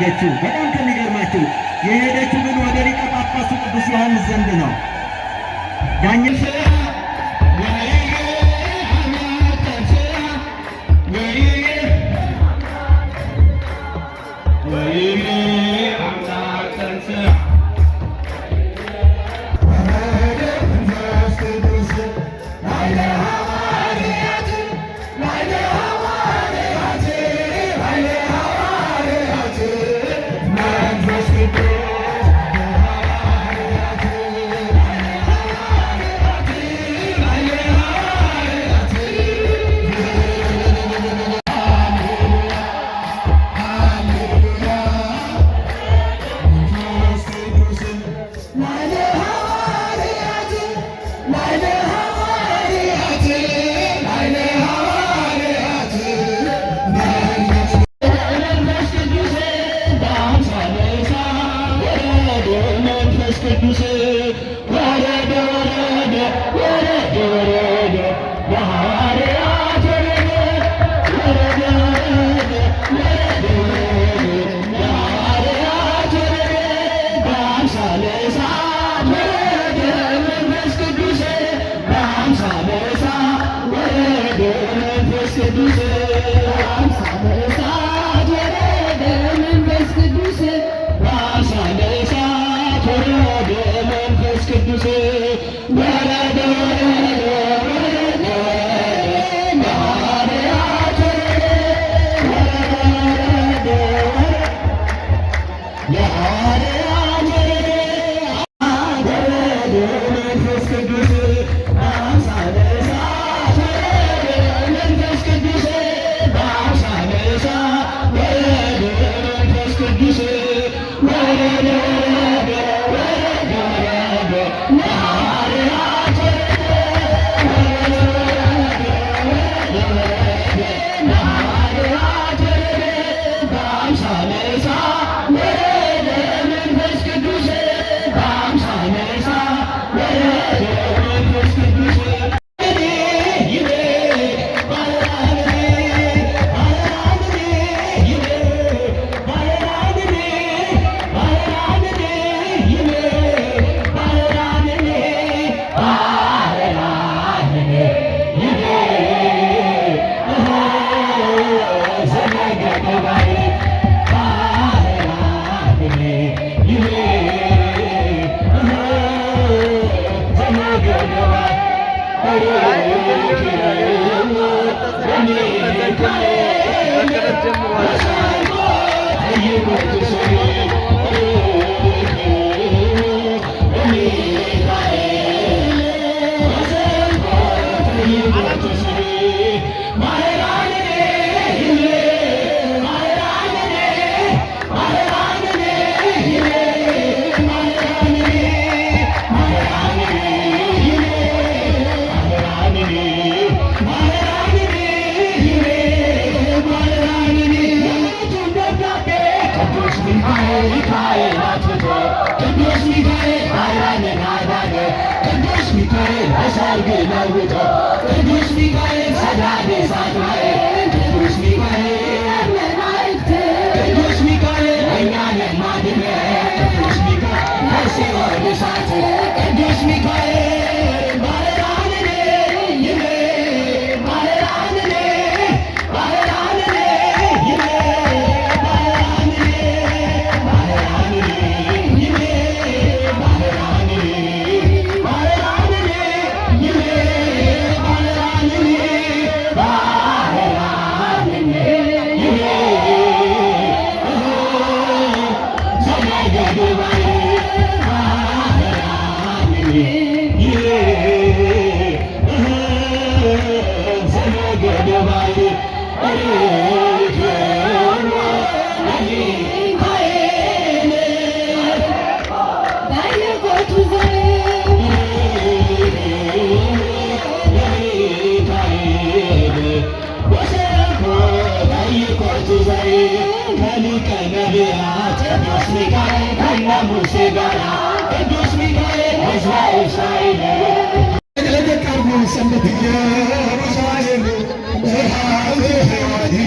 የሄደችው። በጣም ከሚገርማችሁ የሄደችው ግን ወደ ሊቀ ጳጳሱ ቅዱስ ዮሐንስ ዘንድ ነው። ዳኝም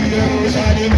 Jerusalem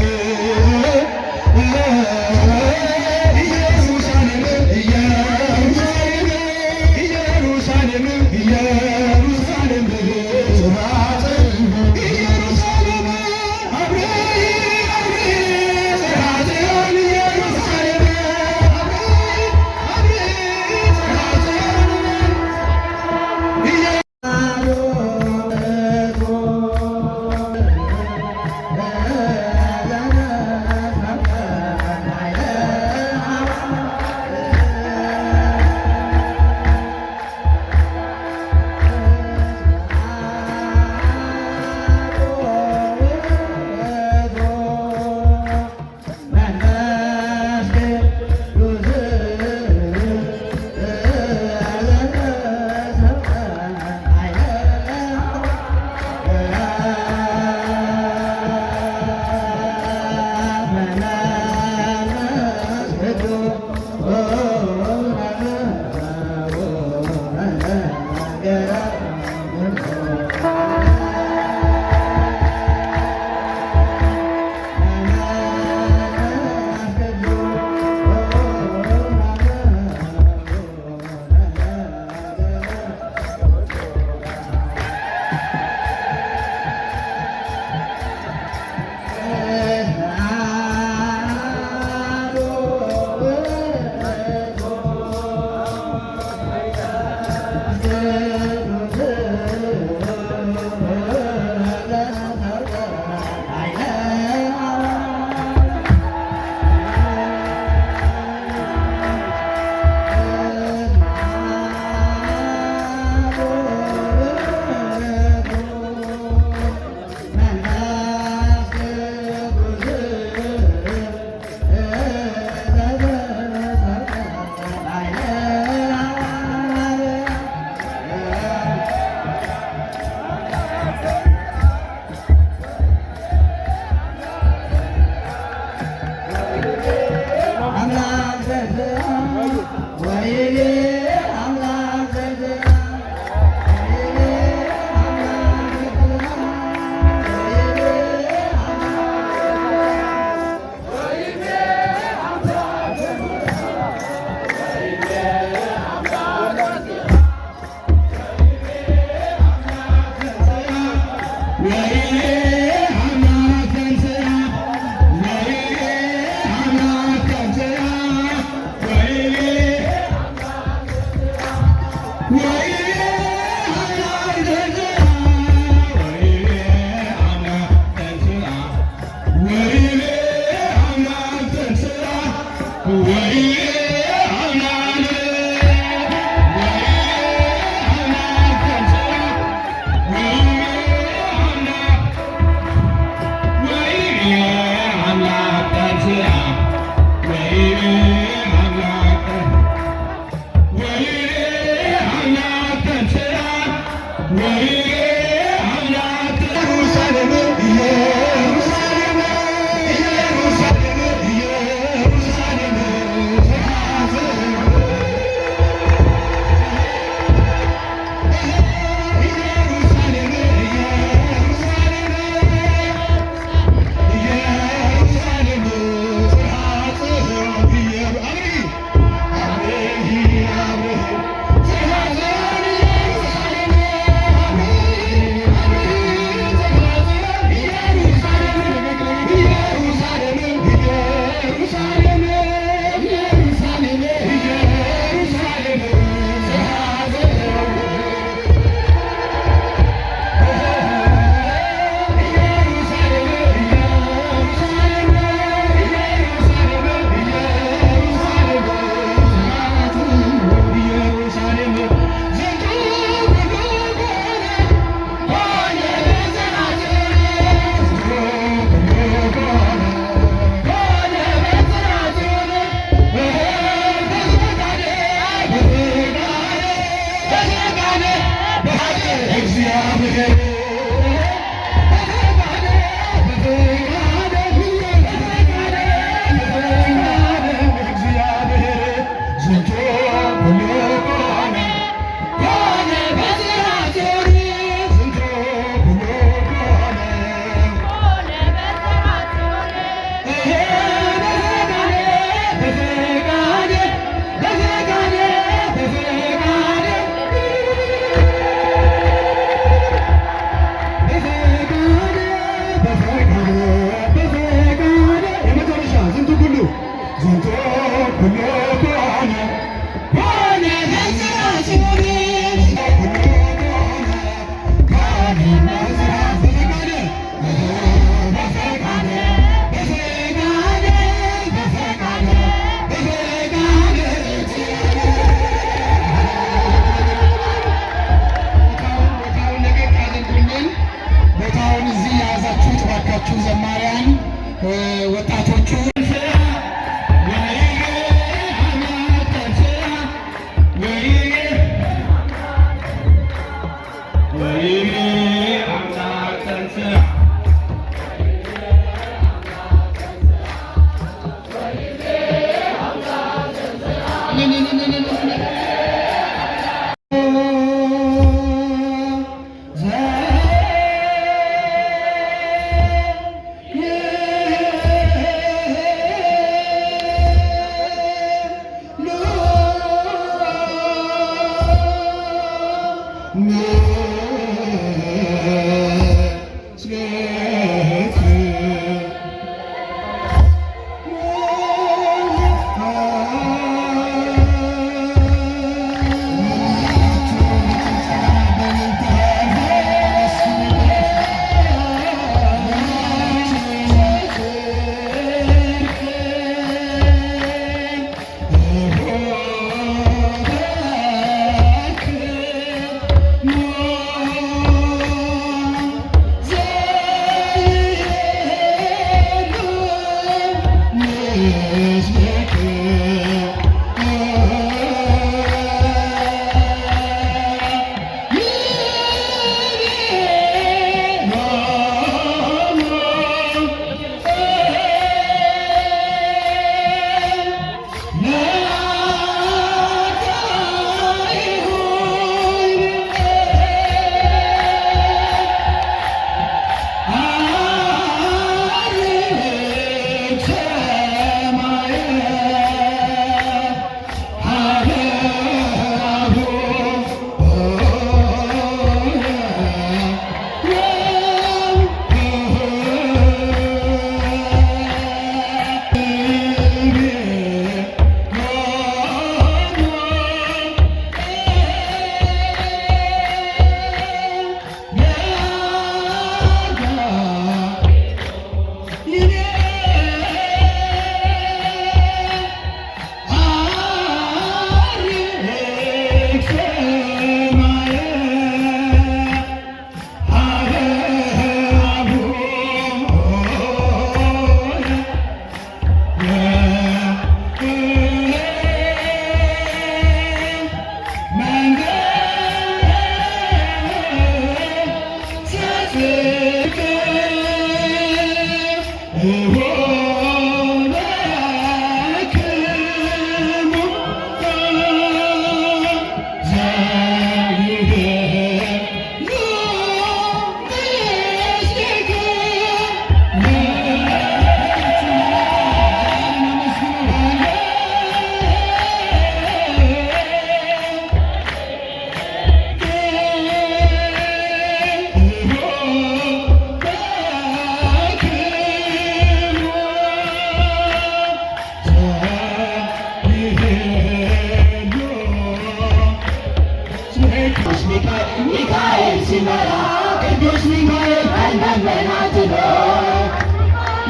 ዘመናት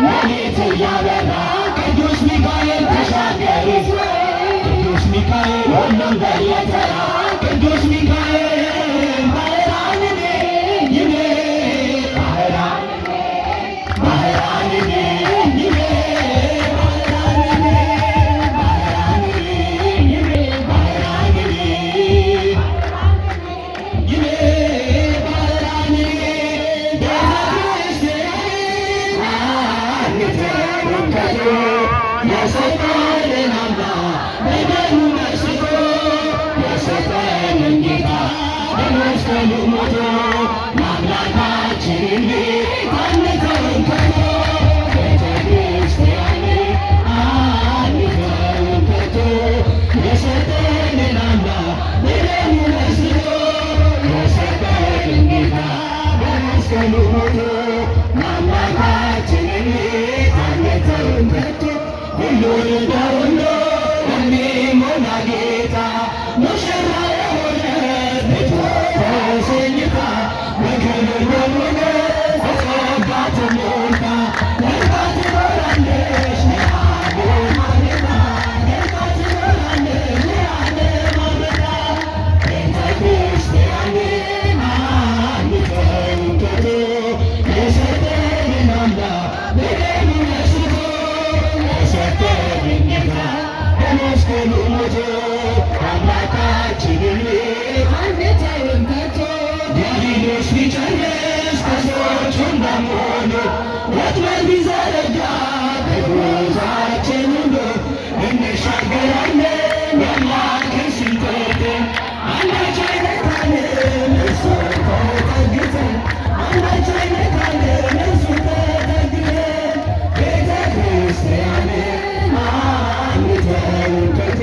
ሌሊት እያበራ ቅዱስ ሚካኤል ተሻገር ቅዱስ ሚካኤል ሁሉም በየተራ ቅዱስ ሚካኤል ባህራንን ይቤ ባህራንን ይቤ የሰጠንን አምላክ በደሙ መስሎ የሰጠንን ጌታ በመስቀሉ ሞቶ የአምላካችንን ቤት አንተውን ከቶ ቤተ ክርስቲያንን አንተውን ከቶ የሰጠንን አምላክ በደሙ መስሎ የሰጠንን ጌታ በመስቀሉ ሞቶ የአምላካችንን ቤት አንተውን ከቶ ሁሉን በሁሉ የሚሞላ ጌታ ሙሽራ የሆነ ቤቱ ተሰኝታ በክብር በሞገስ በጸጋ ተሞልታ ደምቃ ትኖራለች ለዓለም አበራ ደምቃ ትኖራለች ለዓለም አበራ ቤተ ክርስቲያንን አንተውን ከቶ የሰጠንን አምላክ በደሙ መስሎ የሰጠንን ጌታ በመስቀሉ ሞቶ አምላካችንን ቤት አንተውን ከቶ ዲያብሎስ ቢጨርስ ከሰዎቹ እንዳምሆኑ ወጥመድ ቢዘረጋ በጉዟችን ሁሉ እንሻገራለን የአምላክን ስም ጠርተን አንዳች አይነካንም እርሱን ተጠግተን አንዳች አይነካንም እርሱን ተጠግተን ቤተ ክርስቲያንን አንተውን ከቶ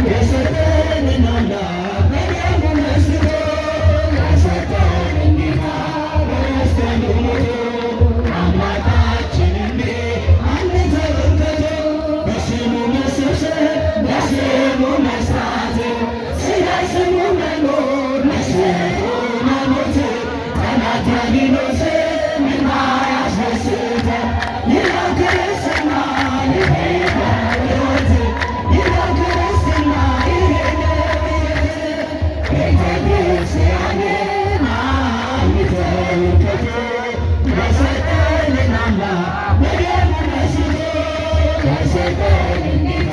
የሰጠንን አምላክ በደሙ መስሎ የሰጠንን ጌታ በመስቀሉ ሞቶ አምላካችንን ቤት አንተውን ከቶ በስሙ መሰብሰብ በስሙ መስራት ስለ ስሙ መኖር ለስሙ መሞት ጠላት ዲያብሎስን የማያስደስተን ይኸው ክርስትና ይሄ ነው ሕይወት ይኸው ክርስትና ይሄ ነው ሕይወት ቤተ ክርስቲያንን አንተውን ከቶ የሰጠንን አምላክ በደሙ መስሎ የሰጠንን ጌታ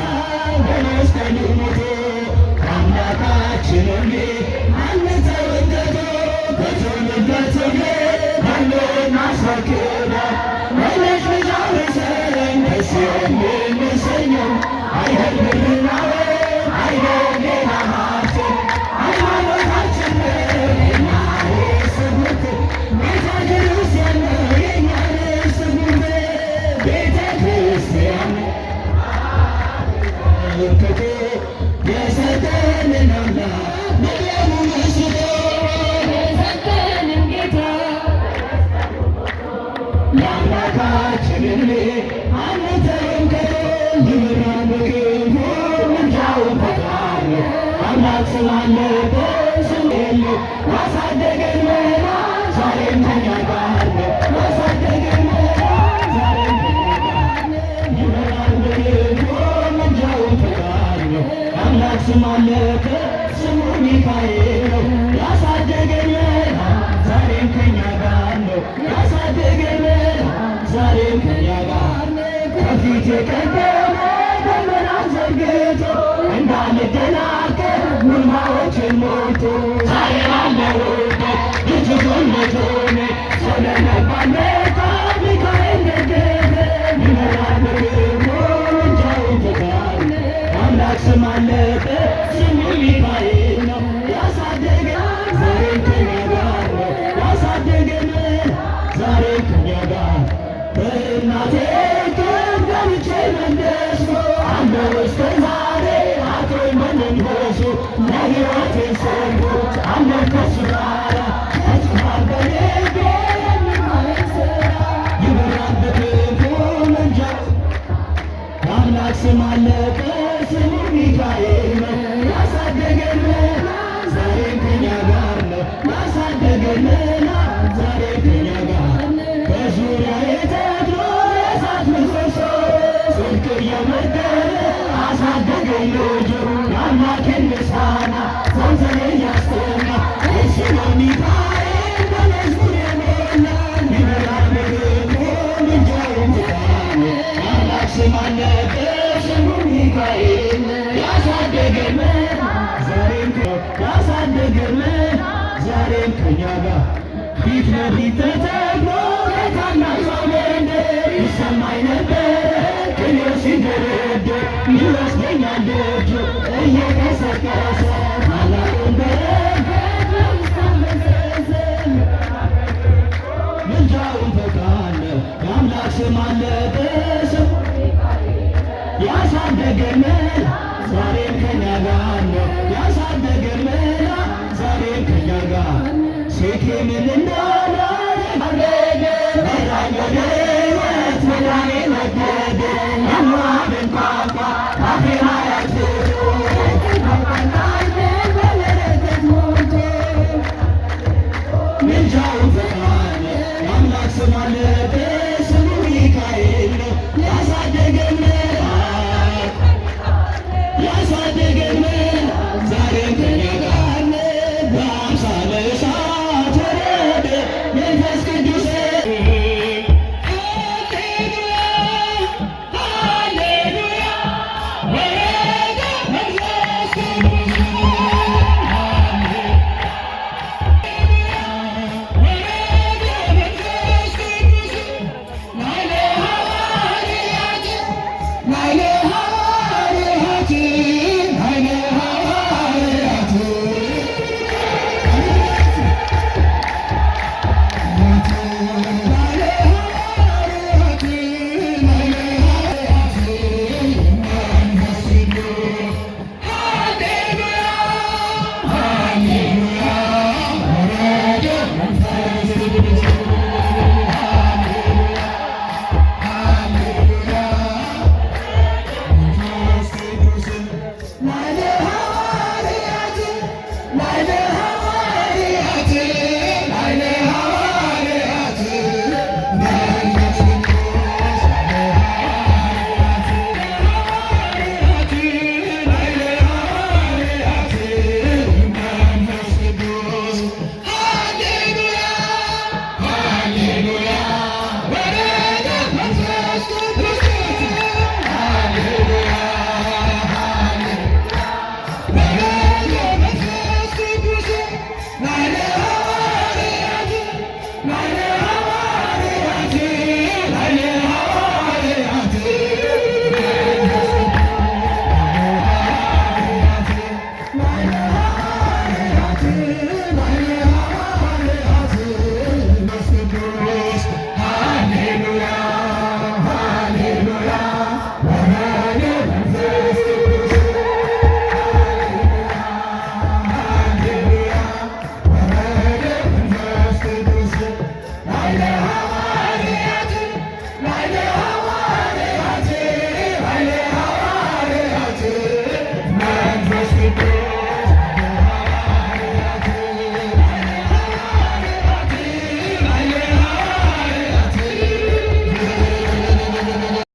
በመስቀሉ ሞቶ አምላካችንን ቤት አንተውን ከቶ ከትውልድ ለትውልድ ሁሉን አስረክበን መለሽ ብዛብሰን ደስ የምንሰኘው አይደል ብርና ወርቅ አይደል ሌላ ሀብት ሃይማኖታችን ነው የእኛ ርስት ጉልት ቤተ ክርስቲያን ነው የእኛ ርስት ጉልት ቤተ ክርስቲያን ከቶ የሰጠንን አምላክ በደሙ መስሎ የሰጠንን ጌታ የአምላካችንን ቤት አንተውን ከቶ ይምራን በክንፉ ምልጃውን ፈቃድ ነው አምላክ ስላለበት ስም የለው ያሳደገን መልአክ ዛሬም ከእኛ ጋር ነው ያሳደገን መልአክ ዛሬም ከእኛ ጋር ነው ይምራን በክንፉ ምልጃውን ፈቃድ ነው አምላክ ስም አለበት ስሙ ሚካኤል ነው ያሳደገን መልአክ ዛሬም ከእኛ ጋር ነው ያሳደገን መልአክ ዛሬም ከእኛ ጋር ነው ከፊት የቀደመ ደመናን ዘርግቶ እንዳንደናቀፍ ጉልማዎችን ሞልቶ ዛሬ ባለሁበት ልጅነት ሆነ ሰው ለመባል መጣ ሚካኤል ነገደ ይመራል በክንፉ ምልጃውን ፈቃድ ነው አምላክ ስም አለበት ስሙ ሚካኤል ነው ያሳደገን ዛሬም ከእኛ ጋር ነው ያሳደገን ዛሬም ከእኛ ጋር በእናቴ እቅፍ ገብቼ መለስኩ አለው እስከ ዛሬ አቶኝ በመንፈሱ ለሕይወቴ ሰልፎች አለው ከሱ ጋራ ተጽፏል በልቤ የሚማረክ ሥራ ይበራል በክንፉ ምልጃው የአምላክ ስም አለበት ስሙ ሚካኤል ነው ያሳደገን ዛሬም ከእኛ ጋር ነው ያሳደገን ዛሬም ከእኛ ጋር ነው ልጁ የአምላኬን ምስጋና ዘወትር እያሰማ እሱ ነው ሚካኤል በመዝሙር የሞላን ይበራል በክብሩ ምልጃውን ፍቃድ የአምላክ ስም አለበት ስሙ ሚካኤል ያሳደገን ዛሬም ከኛ ጋር ፊት ለፊት ተተክሎ ከታናሿ መንደር ይሰማኝ ነበረ ቅኔው ሲደረደር ይወስደኛል ደጁ እየቀሰቀሰ ታላቁን በረከት ምልጃውን ፈቃድ የአምላክ ስም አለበት ስሙ ያሳደገን ዛሬም ከኛ ጋር ነው ያሳደገን ዛሬም ከኛ ጋር ሴኬምንና